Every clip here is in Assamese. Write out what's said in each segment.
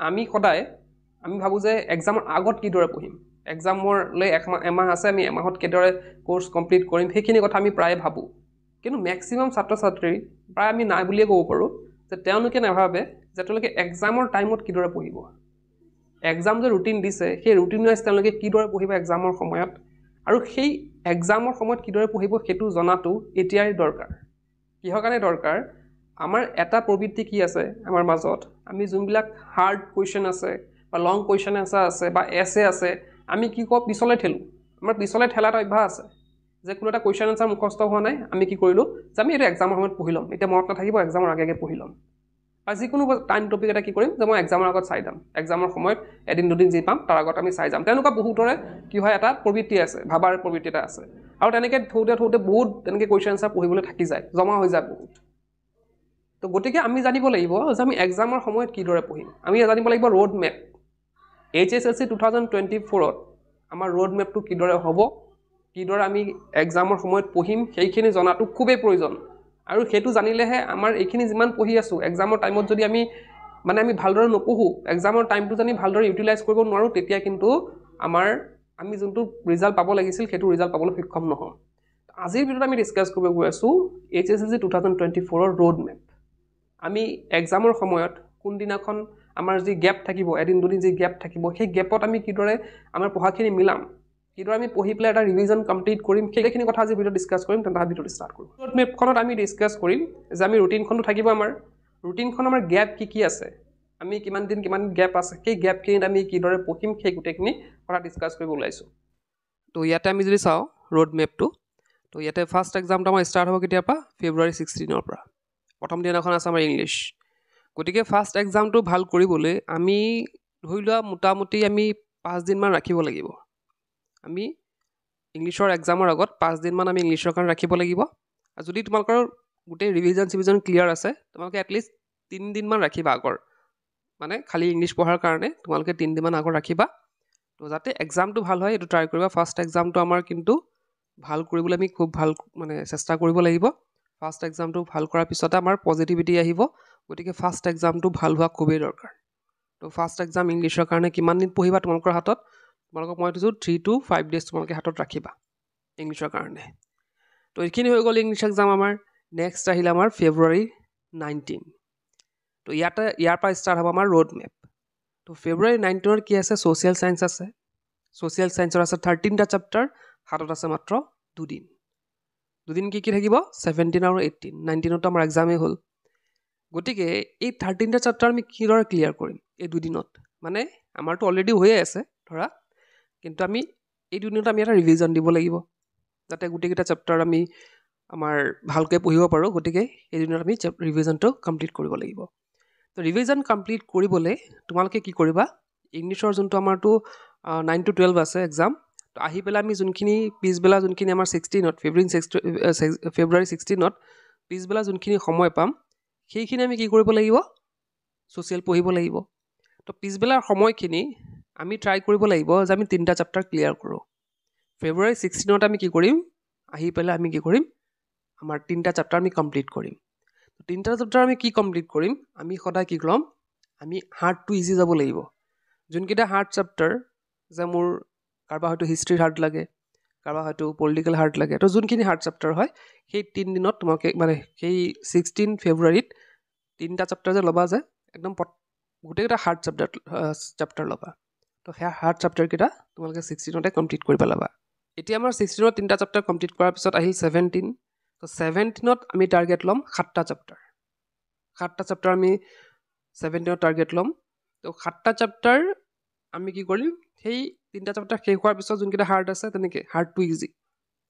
আমি সদায় আমি ভাবোঁ যে এক্সামৰ আগত কিদৰে পঢ়িম, এক্সামলৈ এমাহ আছে, আমি এমাহত কিদৰে কোৰ্চ কমপ্লিট কৰিম, সেইখিনি কথা আমি প্ৰায়ে ভাবোঁ। কিন্তু মেক্সিমাম ছাত্ৰ ছাত্ৰী প্ৰায় আমি নাই বুলিয়ে ক'ব পাৰোঁ যে তেওঁলোকে নাভাবে যে তেওঁলোকে এক্সামৰ টাইমত কিদৰে পঢ়িব, এক্সাম যে ৰুটিন দিছে সেই ৰুটিন ৱাইজ তেওঁলোকে কিদৰে পঢ়িব এক্সামৰ সময়ত, আৰু সেই এক্সামৰ সময়ত কিদৰে পঢ়িব সেইটো জনাটো এতিয়াই দৰকাৰ। কিহৰ কাৰণে দৰকাৰ, আমাৰ এটা প্ৰবৃত্তি কি আছে আমাৰ মাজত, আমি যোনবিলাক হাৰ্ড কুৱেশ্যন আছে বা লং কুৱেশ্যন এনচাৰ আছে বা এছে আছে, আমি কি কওঁ পিছলৈ ঠেলোঁ। আমাৰ পিছলৈ ঠেলা এটা অভ্যাস আছে যে কোনো এটা কুৱেশ্যন এনচাৰ মুখস্থ হোৱা নাই, আমি কি কৰিলোঁ যে আমি এইটো এক্সামৰ সময়ত পঢ়ি ল'ম, এতিয়া মনত নাথাকিব, এক্সামৰ আগে আগে পঢ়ি ল'ম। আৰু যিকোনো টাইম টপিক এটা কি কৰিম যে মই এক্সামৰ আগত চাই যাম, এক্সামৰ সময়ত এদিন দুদিন যি পাম তাৰ আগত আমি চাই যাম। তেনেকুৱা বহুতৰে কি হয় এটা প্ৰবৃত্তি আছে, ভাবাৰ প্ৰবৃত্তি এটা আছে, আৰু তেনেকৈ থওঁতে বহুত তেনেকৈ কুৱেশ্যন এনচাৰ পঢ়িবলৈ থাকি যায়, জমা হৈ যায় বহুত। তো গতিকে আমি জানিব লাগিব যে আমি এক্সামৰ সময়ত কিদৰে পঢ়িম, আমি জানিব লাগিব ৰোড মেপ। HSLC 2024ত আমাৰ ৰোড মেপটো কিদৰে হ'ব, কিদৰে আমি এক্সামৰ সময়ত পঢ়িম, সেইখিনি জনাটো খুবেই প্ৰয়োজন। আৰু সেইটো জানিলেহে আমাৰ এইখিনি যিমান পঢ়ি আছোঁ এক্সামৰ টাইমত যদি আমি ভালদৰে নপঢ়োঁ, এক্সামৰ টাইমটো যদি ভালদৰে ইউটিলাইজ কৰিব নোৱাৰোঁ, তেতিয়া কিন্তু আমি যোনটো ৰিজাল্ট পাব লাগিছিল সেইটো ৰিজাল্ট পাবলৈ সক্ষম নহওঁ। আজিৰ ভিডিঅ'ত আমি ডিছকাছ কৰিব গৈ আছোঁ HSLC 2024ৰ ৰোড মেপ। আমি এক্সামৰ সময়ত কোনদিনাখন আমাৰ যি গেপ থাকিব, এদিন দুদিন যি গেপ থাকিব, সেই গেপত আমি কিদৰে আমাৰ পঢ়াখিনি মিলাম, কিদৰে আমি পঢ়ি পেলাই এটা ৰিভিজন কমপ্লিট কৰিম, সেইখিনি কথা আজি ভিডিঅ'ত ডিছকাছ কৰিম। তেন্তে ভিডিঅ'টো ষ্টাৰ্ট কৰোঁ। ৰোড মেপখনত আমি ডিছকাছ কৰিম যে আমি ৰুটিনখনো থাকিব, আমাৰ ৰুটিনখন আমাৰ গেপ কি আছে, আমি কিমান দিন কিমান গেপ আছে, সেই গেপখিনিত আমি কিদৰে পঢ়িম, সেই গোটেইখিনি কথা ডিছকাছ কৰিব ওলাইছোঁ। তো ইয়াতে আমি যদি চাওঁ ৰোড মেপটো, তো ইয়াতে ফাৰ্ষ্ট এক্সামটো আমাৰ ষ্টাৰ্ট হ'ব কেতিয়াৰ পৰা, February 16ৰ পৰা। প্ৰথম দিনাখন আছে আমাৰ ইংলিছ। গতিকে ফাৰ্ষ্ট এক্সামটো ভাল কৰিবলৈ আমি ধৰি লোৱা মোটামুটি আমি 5 দিনমান ৰাখিব লাগিব। আমি ইংলিছৰ এক্সামৰ আগত 5 দিনমান আমি ইংলিছৰ কাৰণে ৰাখিব লাগিব। আৰু যদি তোমালোকৰ গোটেই ৰিভিজন চিভিজন ক্লিয়াৰ আছে, তোমালোকে এটলিষ্ট 3 দিনমান ৰাখিবা আগৰ, খালী ইংলিছ পঢ়াৰ কাৰণে তোমালোকে 3 দিনমান আগত ৰাখিবা। তো যাতে এক্সামটো ভাল হয় এইটো ট্ৰাই কৰিবা। ফাৰ্ষ্ট এক্সামটো আমাৰ কিন্তু ভাল কৰিবলৈ আমি খুব ভাল চেষ্টা কৰিব লাগিব। ফাৰ্ষ্ট এক্সামটো ভাল কৰাৰ পিছতে আমাৰ পজিটিভিটি আহিব। গতিকে ফাৰ্ষ্ট এক্সামটো ভাল হোৱা খুবেই দৰকাৰ। তো ফাৰ্ষ্ট এক্সাম ইংলিছৰ কাৰণে কিমান দিন পঢ়িবা তোমালোকৰ হাতত, তোমালোকক মই দিছোঁ 3 to 5 days তোমালোকে হাতত ৰাখিবা ইংলিছৰ কাৰণে। তো এইখিনি হৈ গ'ল ইংলিছ এক্সাম আমাৰ। নেক্সট আহিলে আমাৰ February 19। তো ইয়াৰ পৰা ষ্টাৰ্ট হ'ব আমাৰ ৰোড মেপ। তো February 19ৰ কি আছে, ছ'চিয়েল চায়েন্স আছে। ছ'চিয়েল চায়েন্সৰ আছে 13টা চেপ্টাৰ, হাতত আছে মাত্ৰ 2 দিন। 2 দিন কি থাকিব, 17 আৰু 18। 19তো আমাৰ এক্সামেই হ'ল। গতিকে এই 13টা চেপ্টাৰ আমি কিদৰে ক্লিয়াৰ কৰিম এই 2 দিনত, আমাৰতো অলৰেডি হৈয়ে আছে ধৰা, কিন্তু আমি এই 2 দিনত আমি এটা ৰিভিজন দিব লাগিব যাতে গোটেইকেইটা চেপ্টাৰ আমি আমাৰ ভালকৈ পঢ়িব পাৰোঁ। গতিকে এই দিনত আমি ৰিভিজনটো কমপ্লিট কৰিব লাগিব। তো ৰিভিজন কমপ্লিট কৰিবলৈ তোমালোকে কি কৰিবা, ইংলিছৰ যোনটো আমাৰতো 9 to 12 আছে এক্সাম, তো আহি পেলাই আমি যোনখিনি পিছবেলা যোনখিনি আমাৰ 16ত February 16ত পিছবেলা যোনখিনি সময় পাম, সেইখিনি আমি কি কৰিব লাগিব, ছ'চিয়েল পঢ়িব লাগিব। তো পিছবেলাৰ সময়খিনি আমি ট্ৰাই কৰিব লাগিব যে আমি 3টা চেপ্টাৰ ক্লিয়াৰ কৰোঁ। February 16ত আমি কি কৰিম, আহি পেলাই আমি কি কৰিম, আমাৰ 3টা চেপ্টাৰ আমি কমপ্লিট কৰিম। 3টা চেপ্টাৰ আমি কি কমপ্লিট কৰিম, আমি সদায় কি কৰিম, আমি হাৰ্ড টু ইজি যাব লাগিব। যোনকেইটা হাৰ্ড চেপ্টাৰ, যে মোৰ কাৰোবাৰ হয়তো হিষ্ট্ৰীৰ হাৰ্ড লাগে, কাৰোবাৰ হয়তো পলিটিকেল হাৰ্ড লাগে, তো যোনখিনি হাৰ্ড চেপ্টাৰ হয় সেই 3 দিনত তোমালোকে সেই 16 Februaryত 3টা চেপ্টাৰ যে ল'বা, যে একদম গোটেইকেইটা হাৰ্ড চেপ্টাৰ ল'বা। তো সেই হাৰ্ড চেপ্টাৰকেইটা তোমালোকে 16তে কমপ্লিট কৰিব ল'বা। এতিয়া আমাৰ 16ত 3টা চেপ্টাৰ কমপ্লিট কৰাৰ পিছত আহিল 17। তো 17ত আমি টাৰ্গেট ল'ম 7টা চেপ্টাৰ। 7টা চেপ্টাৰ আমি 17ত টাৰ্গেট ল'ম। তো 7টা চেপ্টাৰ আমি কি কৰিম, সেই 3টা চেপ্টাৰ শেষ হোৱাৰ পিছত যোনকেইটা হাৰ্ড আছে তেনেকৈ হাৰ্ড টু ইজি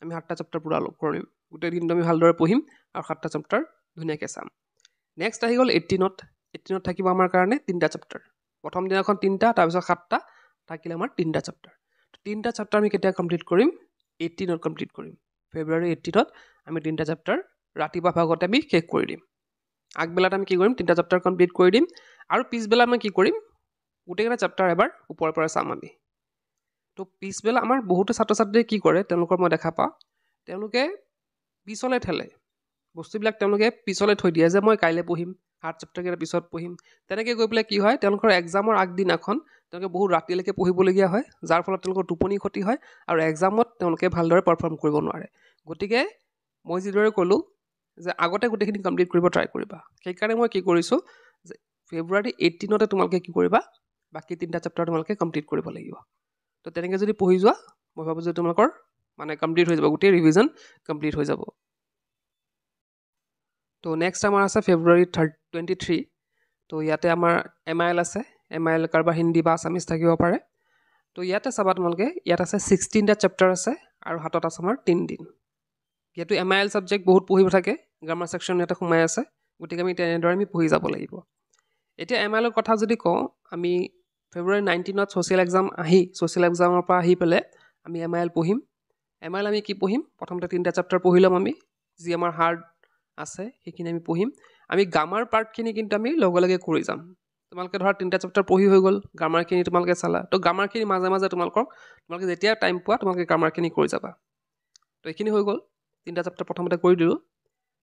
আমি 7টা চেপ্টাৰ পূৰা কৰিম। গোটেই দিনটো আমি ভালদৰে পঢ়িম আৰু 7টা চেপ্টাৰ ধুনীয়াকৈ চাম। নেক্সট আহি গ'ল 18ত। 18ত থাকিব আমাৰ কাৰণে 3টা চেপ্টাৰ। প্ৰথম দিনাখন 3টা, তাৰপিছত 7টা থাকিলে আমাৰ 3টা চেপ্টাৰ। 3টা চেপ্টাৰ আমি কেতিয়া কমপ্লিট কৰিম, 18ত কমপ্লিট কৰিম। February 18ত আমি 3টা চেপ্টাৰ ৰাতিপুৱা ভাগতে আমি শেষ কৰি দিম। আগবেলাত আমি কি কৰিম, 3টা চেপ্টাৰ কমপ্লিট কৰি দিম, আৰু পিছবেলা আমি কি কৰিম, গোটেইকেইটা চেপ্টাৰ এবাৰ ওপৰৰ পৰা চাম আমি। তো পিছবেলা আমাৰ বহুতো ছাত্ৰ ছাত্ৰীয়ে কি কৰে, তেওঁলোকৰ মই দেখা পাওঁ, তেওঁলোকে পিছলৈ ঠেলে বস্তুবিলাক, তেওঁলোকে পিছলৈ থৈ দিয়ে যে মই কাইলৈ পঢ়িম, হাৰ্ড চেপ্টাৰকেইটা পিছত পঢ়িম তেনেকৈ গৈ পেলাই কি হয় তেওঁলোকৰ এক্সামৰ আগদিনাখন তেওঁলোকে বহুত ৰাতিলৈকে পঢ়িবলগীয়া হয় যাৰ ফলত তেওঁলোকৰ টোপনি ক্ষতি হয় আৰু এক্সামত তেওঁলোকে ভালদৰে পাৰফৰ্ম কৰিব নোৱাৰে গতিকে মই যিদৰে ক'লোঁ যে আগতে গোটেইখিনি কমপ্লিট কৰিব ট্ৰাই কৰিবা সেইকাৰণে মই কি কৰিছোঁ যে ফেব্ৰুৱাৰী 18 তোমালোকে কি কৰিবা বাকী 3টা চেপ্টাৰ তোমালোকে কমপ্লিট কৰিব লাগিব তো তেনেকৈ যদি পঢ়ি যোৱা মই ভাবোঁ যে তোমালোকৰ মানে কমপ্লিট হৈ যাব গোটেই ৰিভিজন কমপ্লিট হৈ যাব তো নেক্সট আমাৰ আছে ফেব্ৰুৱাৰী 23 তো ইয়াতে আমাৰ MIL আছে MIL কাৰোবাৰ হিন্দী বা আছামিজ থাকিব পাৰে তো ইয়াতে চাবা তোমালোকে ইয়াত আছে 16টা চেপ্টাৰ আছে আৰু হাতত আছে আমাৰ 3 দিন যিহেতু MIL ছাবজেক্ট বহুত পঢ়িব থাকে গ্ৰামাৰ ছেকশ্যন ইয়াতে সোমাই আছে গতিকে আমি তেনেদৰে আমি পঢ়ি যাব লাগিব এতিয়া MILৰ কথা যদি কওঁ আমি ফেব্ৰুৱাৰী 19 ছ'চিয়েল এক্সাম ছ'চিয়েল এক্সামৰ পৰা আহি পেলাই আমি MIL পঢ়িম MIL আমি কি পঢ়িম প্ৰথমতে 3টা চেপ্টাৰ পঢ়ি ল'ম আমি যি আমাৰ হাৰ্ড আছে সেইখিনি আমি পঢ়িম আমি গ্ৰামাৰ পাৰ্টখিনি কিন্তু আমি লগে লগে কৰি যাম তোমালোকে ধৰা 3টা চেপ্টাৰ পঢ়ি হৈ গ'ল গ্ৰামাৰখিনি তোমালোকে চালা তো গ্ৰামাৰখিনি মাজে মাজে তোমালোকে যেতিয়া টাইম পোৱা তোমালোকে গ্ৰামাৰখিনি কৰি যাবা তো এইখিনি হৈ গ'ল 3টা চেপ্টাৰ প্ৰথমতে কৰি দিলোঁ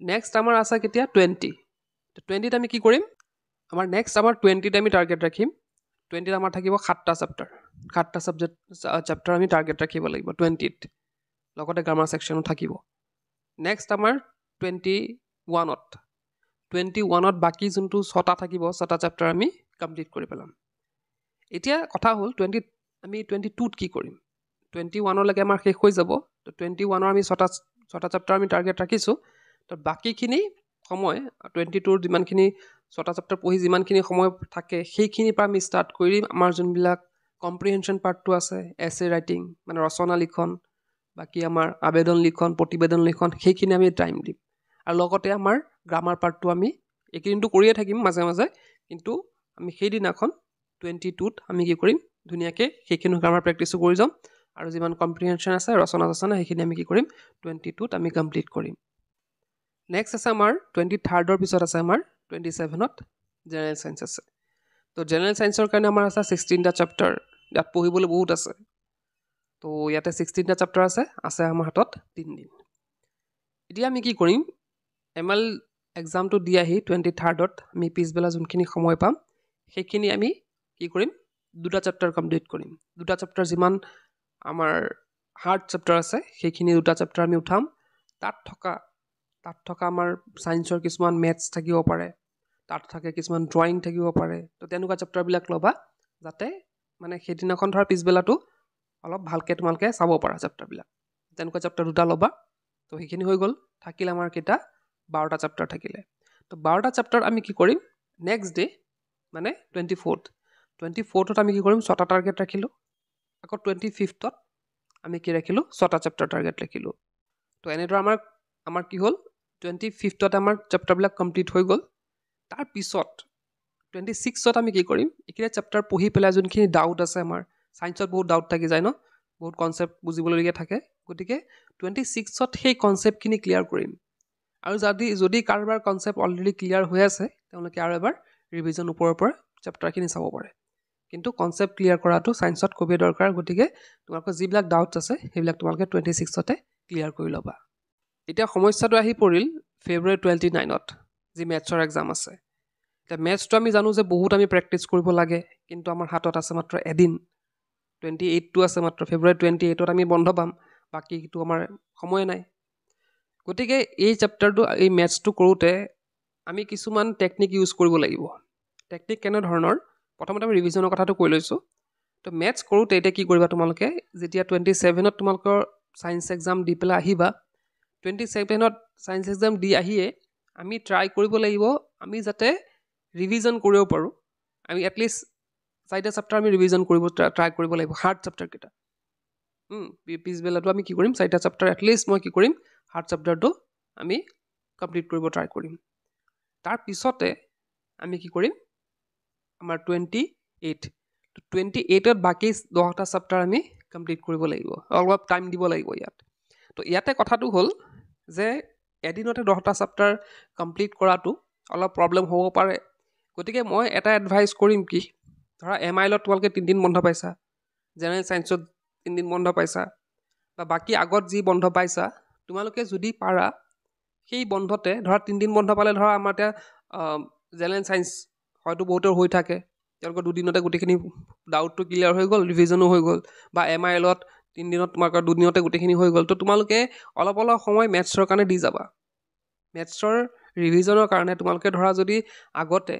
নেক্সট আমাৰ আছে কেতিয়া 20ত আমি কি কৰিম আমাৰ নেক্সট আমাৰ 20ত আমি টাৰ্গেট ৰাখিম 20ত আমাৰ থাকিব 7টা চেপ্টাৰ আমি টাৰ্গেট ৰাখিব লাগিব 20ত লগতে গ্ৰামাৰ ছেকশ্যনো থাকিব নেক্সট আমাৰ 21ত বাকী যোনটো 6টা থাকিব 6টা চেপ্টাৰ আমি কমপ্লিট কৰি পেলাম এতিয়া কথা হ'ল 20ত আমি 22ত কি কৰিম 21লৈকে আমাৰ শেষ হৈ যাব তো 21ৰ আমি 6টা চেপ্টাৰ আমি টাৰ্গেট ৰাখিছোঁ তো বাকীখিনি সময় 22ৰ যিমানখিনি 6টা চেপ্টাৰ পঢ়ি যিমানখিনি সময় থাকে সেইখিনিৰ পৰা আমি ষ্টাৰ্ট কৰিম আমাৰ যোনবিলাক কম্প্ৰিহেনশ্যন পাৰ্টটো আছে এছে ৰাইটিং মানে ৰচনা লিখন বাকী আমাৰ আবেদন লিখন প্ৰতিবেদন লিখন সেইখিনি আমি টাইম দিম আৰু লগতে আমাৰ গ্ৰামাৰ পাৰ্টটো আমি এইকেইদিনটো কৰিয়ে থাকিম মাজে মাজে কিন্তু আমি সেইদিনাখন 22ত আমি কি কৰিম ধুনীয়াকৈ সেইখিনি গ্ৰামাৰ প্ৰেক্টিছো কৰি যাম আৰু যিমান কম্প্ৰিহেনশ্যন আছে ৰচনা সেইখিনি আমি কি কৰিম 22ত আমি কমপ্লিট কৰিম নেক্সট আছে আমাৰ 23ৰ পিছত আছে আমাৰ 27ত জেনেৰেল চায়েন্স আছে তো জেনেৰেল চায়েন্সৰ কাৰণে আমাৰ আছে 16টা চেপ্টাৰ ইয়াত পঢ়িবলৈ বহুত আছে তো ইয়াতে 16টা চেপ্টাৰ আছে আমাৰ হাতত 3 দিন এতিয়া আমি কি কৰিম MIL এক্সামটো দি আহি 23ত আমি পিছবেলা যোনখিনি সময় পাম সেইখিনি আমি কি কৰিম 2টা চেপ্টাৰ কমপ্লিট কৰিম 2টা চেপ্টাৰ যিমান আমাৰ হাৰ্ড চেপ্টাৰ আছে সেইখিনি 2টা চেপ্টাৰ আমি উঠাম তাত থকা আমাৰ ছায়েন্সৰ কিছুমান মেথছ থাকিব পাৰে তাত থাকে কিছুমান ড্ৰয়িং থাকিব পাৰে তো তেনেকুৱা চেপ্টাৰবিলাক ল'বা যাতে মানে সেইদিনাখন ধৰা পিছবেলাটো অলপ ভালকৈ তোমালোকে চাব পাৰা চেপ্টাৰবিলাক তেনেকুৱা চেপ্টাৰ 2টা ল'বা তো সেইখিনি হৈ গ'ল থাকিল আমাৰ কেইটা 12টা চেপ্টাৰ থাকিলে তো 12টা চেপ্টাৰ আমি কি কৰিম নেক্সট ডে মানে 24ত আমি কি কৰিম 6টা টাৰ্গেট ৰাখিলোঁ আকৌ 25ত আমি কি ৰাখিলোঁ 6টা চেপ্টাৰ টাৰ্গেট ৰাখিলোঁ তো এনেদৰে আমাৰ কি হ'ল 25ত আমাৰ চেপ্টাৰবিলাক কমপ্লিট হৈ গ'ল তাৰপিছত 26ত আমি কি কৰিম এইখিনি চেপ্টাৰ পঢ়ি পেলাই যোনখিনি ডাউট আছে আমাৰ ছায়েন্সত বহুত ডাউট থাকি যায় ন বহুত কনচেপ্ট বুজিবলগীয়া থাকে গতিকে 26ত সেই কনচেপ্টখিনি ক্লিয়াৰ কৰিম আৰু যদি কাৰোবাৰ কনচেপ্ট অলৰেডি ক্লিয়াৰ হৈ আছে তেওঁলোকে আৰু এবাৰ ৰিভিজন ওপৰৰ পৰা চেপ্টাৰখিনি চাব পাৰে কিন্তু কনচেপ্ট ক্লিয়াৰ কৰাটো ছায়েন্সত খুবেই দৰকাৰ গতিকে তোমালোকৰ যিবিলাক ডাউটছ আছে সেইবিলাক তোমালোকে 26তে ক্লিয়াৰ কৰি ল'বা এতিয়া সমস্যাটো আহি পৰিল ফেব্ৰুৱাৰী 29ত যি মেথছৰ এক্সাম আছে এতিয়া মেথছটো আমি জানো যে বহুত আমি প্ৰেক্টিছ কৰিব লাগে কিন্তু আমাৰ হাতত আছে মাত্ৰ এদিন 28টো আছে মাত্ৰ ফেব্ৰুৱাৰী 28ত আমি বন্ধ পাম বাকীটো আমাৰ সময় নাই গতিকে এই চেপ্টাৰটো এই মেথছটো কৰোঁতে আমি কিছুমান টেকনিক ইউজ কৰিব লাগিব টেকনিক কেনেধৰণৰ প্ৰথমতে আমি ৰিভিজনৰ কথাটো কৈ লৈছোঁ তো মেথছ কৰোঁতে এতিয়া কি কৰিবা তোমালোকে যেতিয়া 27ত তোমালোকৰ ছায়েন্স এক্সাম দি পেলাই আহিবা 27ত ছায়েন্স এক্সাম দি আহিয়ে আমি ট্ৰাই কৰিব লাগিব আমি যাতে ৰিভিজন কৰিব পাৰোঁ আমি এটলিষ্ট 4টা চেপ্টাৰ আমি ৰিভিজন কৰিব ট্ৰাই কৰিব লাগিব হাৰ্ড চেপ্টাৰকেইটা পিছবেলাটো আমি কি কৰিম 4টা চেপ্টাৰ এটলিষ্ট মই কি কৰিম হাৰ্ড চেপ্টাৰটো আমি কমপ্লিট কৰিব ট্ৰাই কৰিম তাৰপিছতে আমি কি কৰিম আমাৰ 28ত বাকী 10টা চেপ্টাৰ আমি কমপ্লিট কৰিব লাগিব অলপ টাইম দিব লাগিব ইয়াত তো ইয়াতে কথাটো হ'ল যে এদিনতে 10টা চেপ্টাৰ কমপ্লিট কৰাটো অলপ প্ৰব্লেম হ'ব পাৰে গতিকে মই এটা এডভাইচ কৰিম কি ধৰা MILত তোমালোকে 3 দিন বন্ধ পাইছা জেনেৰেল চায়েন্সত 3 দিন বন্ধ পাইছা বা বাকী আগত যি বন্ধ পাইছা তোমালোকে যদি পাৰা সেই বন্ধতে ধৰা 3 দিন বন্ধ পালে ধৰা আমাৰ এতিয়া জেনেৰেল চায়েন্স হয়তো বহুতৰ হৈ থাকে, তেওঁলোকৰ দুদিনতে গোটেইখিনি ডাউটটো ক্লিয়াৰ হৈ গ'ল, ৰিভিজনো হৈ গ'ল, বা MILত 3 দিনত তোমালোকৰ দুদিনতে গোটেইখিনি হৈ গ'ল। তো তোমালোকে অলপ সময় মেথছৰ কাৰণে দি যাবা। মেথছৰ ৰিভিজনৰ কাৰণে তোমালোকে ধৰা যদি আগতে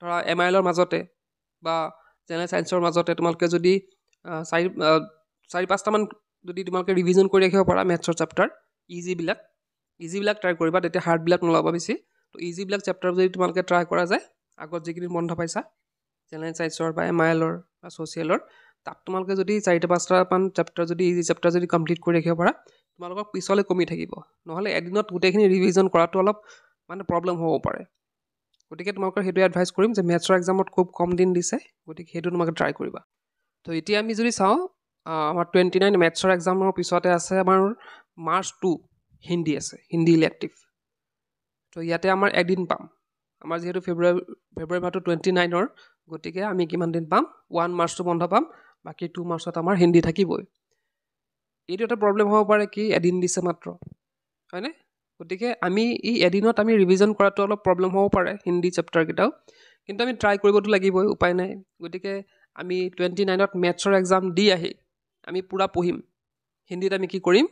ধৰা MILৰ মাজতে বা জেনেৰেল চায়েন্সৰ মাজতে তোমালোকে যদি 4-5টামান যদি তোমালোকে ৰিভিজন কৰি ৰাখিব পাৰা মেথছৰ চেপ্টাৰ ইজিবিলাক ট্ৰাই কৰিবা, তেতিয়া হাৰ্ডবিলাক নল'বা বেছি। তো ইজিবিলাক চেপ্টাৰ যদি তোমালোকে ট্ৰাই কৰা যায়, আগত যিখিনি বন্ধ পাইছা জেনেৰেল চায়েন্সৰ বা MILৰ বা ছ'চিয়েলৰ, তাত তোমালোকে যদি 4-5টামান চেপ্টাৰ যদি ইজি চেপ্টাৰ যদি কমপ্লিট কৰি ৰাখিব পাৰা, তোমালোকৰ পিছলৈ কমি থাকিব। নহ'লে এদিনত গোটেইখিনি ৰিভিজন কৰাটো অলপ মানে প্ৰব্লেম হ'ব পাৰে। গতিকে তোমালোকৰ সেইটো এডভাইচ কৰিম যে মেথছৰ এক্সামত খুব কম দিন দিছে, গতিকে সেইটো তোমালোকে ট্ৰাই কৰিবা। তো এতিয়া আমি যদি চাওঁ আমাৰ 29 মেথছৰ এক্সামৰ পিছতে আছে আমাৰ March 2 হিন্দী আছে, হিন্দী ইলেক্টিভ। তো ইয়াতে আমাৰ এদিন পাম, আমাৰ যিহেতু ফেব্ৰুৱাৰী মাহটো 29ৰ, গতিকে আমি কিমান দিন পাম, 1 মাৰ্চটো বন্ধ পাম, বাকী 2 মাৰ্চত আমাৰ হিন্দী থাকিবই। এইটো এটা প্ৰব্লেম হ'ব পাৰে কি এদিন দিছে মাত্ৰ, হয়নে? গতিকে আমি এদিনত আমি ৰিভিজন কৰাটো অলপ প্ৰব্লেম হ'ব পাৰে হিন্দী চেপ্টাৰকেইটাও, কিন্তু আমি ট্ৰাই কৰিবতো লাগিবই, উপায় নাই। গতিকে আমি 29ত মেথছৰ এক্সাম দি আহি আমি পূৰা পঢ়িম। হিন্দীত আমি কি কৰিম,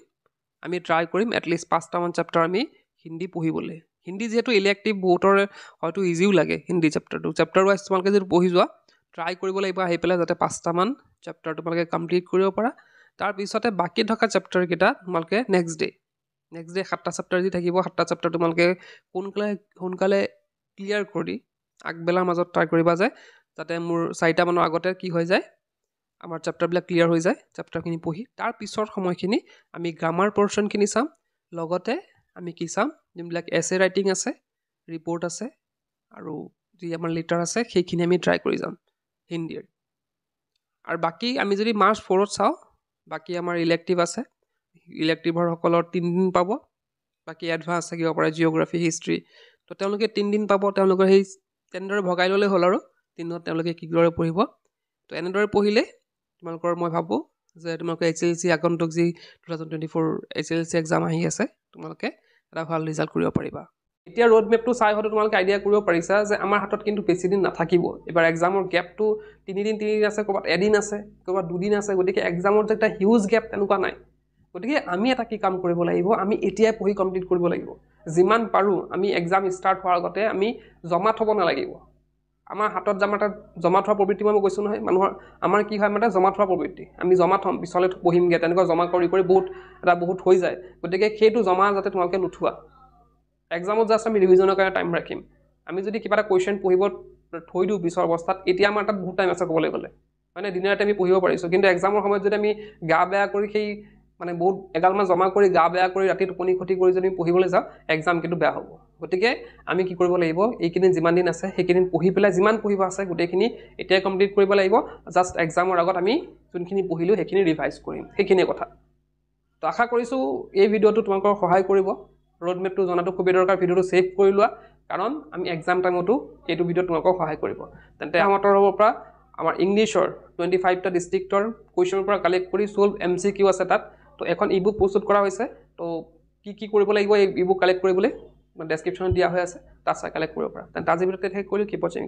আমি ট্ৰাই কৰিম এটলিষ্ট 5টামান চেপ্টাৰ আমি হিন্দী পঢ়িবলৈ। হিন্দী যিহেতু ইলেক্টিভ বহুতৰ হয়তো ইজিও লাগে হিন্দী চেপ্টাৰ ৱাইজ তোমালোকে যদি পঢ়ি যোৱা, ট্ৰাই কৰিব লাগিব আহি পেলাই যাতে 5টামান চেপ্টাৰ তোমালোকে কমপ্লিট কৰিব পাৰা। তাৰপিছতে বাকী থকা চেপ্টাৰকেইটা তোমালোকে নেক্সট ডে 7টা চেপ্টাৰ যি থাকিব, 7টা চেপ্টাৰ তোমালোকে সোনকালে ক্লিয়াৰ কৰি আগবেলাৰ মাজত ট্ৰাই কৰিবা যে যাতে মোৰ 4টামানৰ আগতে কি হৈ যায়, আমাৰ চেপ্টাৰবিলাক ক্লিয়াৰ হৈ যায়, চেপ্টাৰখিনি পঢ়ি। তাৰ পিছৰ সময়খিনি আমি গ্ৰামাৰ পৰ্চনখিনি চাম, লগতে আমি কি চাম, যোনবিলাক এছে ৰাইটিং আছে, ৰিপৰ্ট আছে, আৰু যি আমাৰ লেটাৰ আছে, সেইখিনি আমি ট্ৰাই কৰি যাম হিন্দীৰ। আৰু বাকী আমি যদি March 4ত চাওঁ, বাকী আমাৰ ইলেক্টিভ আছে, ইলেক্টিভৰ সকলৰ 3 দিন পাব, বাকী এডভান্স থাকিব পাৰে জিঅ'গ্ৰাফী, হিষ্ট্ৰী। তো তেওঁলোকে 3 দিন পাব, তেওঁলোকৰ সেই তেনেদৰে ভগাই ল'লেই হ'ল আৰু 3 দিনত তেওঁলোকে কিদৰে পঢ়িব। তো এনেদৰে পঢ়িলে তোমালোকৰ মই ভাবোঁ যে তোমালোকে HLC আগন্তুক যি 2024 HLC এক্সাম আহি আছে, তোমালোকে এটা ভাল ৰিজাল্ট কৰিব পাৰিবা। এতিয়া ৰোড মেপটো চাই হয়তো তোমালোকে আইডিয়া কৰিব পাৰিছা যে আমাৰ হাতত কিন্তু বেছি দিন নাথাকিব। এবাৰ এক্সামৰ গেপটো 3 দিন আছে, ক'ৰবাত এদিন আছে, ক'ৰবাত 2 দিন আছে। গতিকে এক্সামৰ যে এটা হিউজ গেপ তেনেকুৱা নাই। গতিকে আমি এটা কি কাম কৰিব লাগিব, আমি এতিয়াই পঢ়ি কমপ্লিট কৰিব লাগিব। যিমান পাৰোঁ আমি এক্সাম ষ্টাৰ্ট হোৱাৰ আগতে আমি জমা থ'ব নালাগিব। আমাৰ হাতত জমা থোৱা প্ৰবৃত্তি মই কৈছোঁ নহয়, মানুহৰ আমাৰ কি হয় মানে জমা থোৱা প্ৰবৃত্তি। আমি জমা থ'ম, পিছলৈ পঢ়িমগৈ, তেনেকুৱা জমা কৰি বহুত হৈ যায়। গতিকে সেইটো জমা যাতে তোমালোকে নোথোৱা। এক্সামত জাষ্ট আমি ৰিভিজনৰ কাৰণে টাইম ৰাখিম। আমি যদি কিবা এটা কুৱেশ্যন পঢ়িব থৈ দিওঁ পিছৰ অৱস্থাত, এতিয়া আমাৰ তাত বহুত টাইম আছে ক'বলৈ গ'লে, মানে দিনে ৰাতি আমি পঢ়িব পাৰিছোঁ। কিন্তু এক্সামৰ সময়ত যদি আমি গা বেয়া কৰি সেই মানে বহুত এগালমান জমা কৰি গা বেয়া কৰি ৰাতি টোপনি ক্ষতি কৰি যদি পঢ়িবলৈ যাওঁ, এক্সাম কিন্তু বেয়া হ'ব। গতিকে আমি কি কৰিব লাগিব, এইকেইদিন যিমান দিন আছে সেইকেইদিন পঢ়ি পেলাই যিমান পঢ়িব আছে গোটেইখিনি এতিয়াই কমপ্লিট কৰিব লাগিব। জাষ্ট এক্সামৰ আগত আমি যোনখিনি পঢ়িলোঁ সেইখিনি ৰিভাইজ কৰিম, সেইখিনিয়ে কথা। তো আশা কৰিছোঁ এই ভিডিঅ'টো তোমালোকৰ সহায় কৰিব। ৰোড মেপটো জনাটো খুবেই দৰকাৰ। ভিডিঅ'টো ছেভ কৰি লোৱা, কাৰণ আমি এক্সাম টাইমতো এইটো ভিডিঅ' তোমালোকক সহায় কৰিব। তেন্তে আমাৰ পৰা আমাৰ ইংলিছৰ 25টা ডিষ্ট্ৰিক্টৰ কুৱেশ্যনৰ পৰা কালেক্ট কৰি চল্ভ MCQ আছে তাত। তো এখন ইবুক প্ৰস্তুত কৰা হৈছে। তো কি কৰিব লাগিব এই ইবুক কালেক্ট কৰিবলৈ ডেছক্ৰিপশ্যনত দিয়া হৈ আছে, তাত চাই কালেক্ট কৰিব পাৰা। তেন্তে আজি ভিডিঅ'তে শেষ কৰিলোঁ। কিপ ৱাচিং।